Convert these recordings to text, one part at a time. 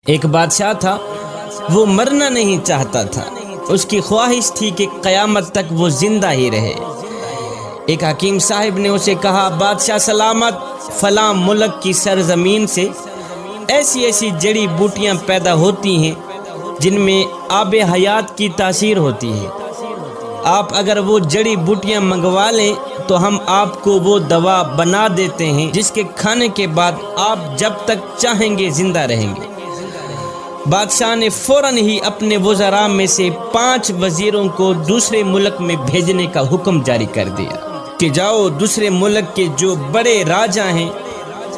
ایک بادشاہ تھا، وہ مرنا نہیں چاہتا تھا، اس کی خواہش تھی کہ قیامت تک وہ زندہ ہی رہے۔ ایک حکیم صاحب نے اسے کہا، بادشاہ سلامت، فلاں ملک کی سرزمین سے ایسی ایسی جڑی بوٹیاں پیدا ہوتی ہیں جن میں آب حیات کی تاثیر ہوتی ہے، آپ اگر وہ جڑی بوٹیاں منگوا لیں تو ہم آپ کو وہ دوا بنا دیتے ہیں جس کے کھانے کے بعد آپ جب تک چاہیں گے زندہ رہیں گے۔ بادشاہ نے فوراً ہی اپنے وزراء میں سے 5 وزیروں کو دوسرے ملک میں بھیجنے کا حکم جاری کر دیا کہ جاؤ دوسرے ملک کے جو بڑے راجا ہیں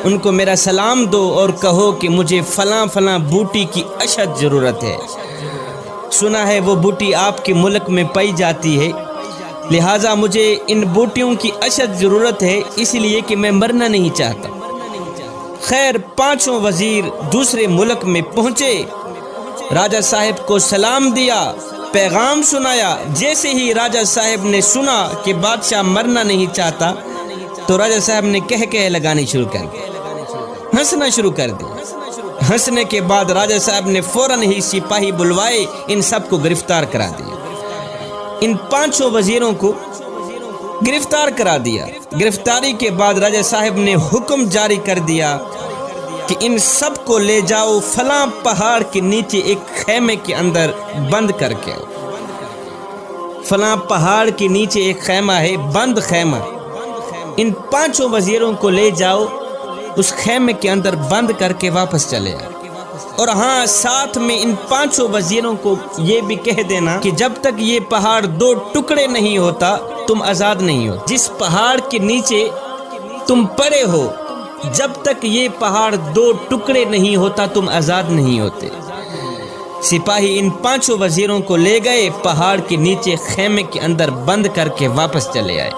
ان کو میرا سلام دو اور کہو کہ مجھے فلاں فلاں بوٹی کی اشد ضرورت ہے، سنا ہے وہ بوٹی آپ کے ملک میں پائی جاتی ہے، لہٰذا مجھے ان بوٹیوں کی اشد ضرورت ہے، اس لیے کہ میں مرنا نہیں چاہتا۔ خیر 5 وزیر دوسرے ملک میں پہنچے، راجہ صاحب کو سلام دیا، پیغام سنایا۔ جیسے ہی راجہ صاحب نے سنا کہ بادشاہ مرنا نہیں چاہتا تو راجہ صاحب نے کہہ لگانی شروع کر دی، ہنسنا شروع کر دی۔ ہنسنے کے بعد راجہ صاحب نے فوراً ہی سپاہی بلوائے، ان سب کو گرفتار کرا دیا۔ ان 5 وزیروں کو گرفتار کرا دیا۔ گرفتاری کے بعد راجہ صاحب نے حکم جاری کر دیا کہ ان سب کو لے جاؤ فلاں پہاڑ کے نیچے ایک خیمے کے اندر بند کر کے۔ فلاں پہاڑ کے نیچے ایک خیمہ ہے، بند خیمہ، ان 5 وزیروں کو لے جاؤ، اس خیمے کے اندر بند کر کے واپس چلے آئے۔ اور ہاں ساتھ میں ان 5 وزیروں کو یہ بھی کہہ دینا کہ جب تک یہ پہاڑ 2 ٹکڑے نہیں ہوتا تم آزاد نہیں ہو۔ جس پہاڑ کے نیچے تم پڑے ہو جب تک یہ پہاڑ 2 ٹکڑے نہیں ہوتا تم آزاد نہیں ہوتے۔ سپاہی ان 5 وزیروں کو لے گئے، پہاڑ کے نیچے خیمے کے اندر بند کر کے واپس چلے آئے۔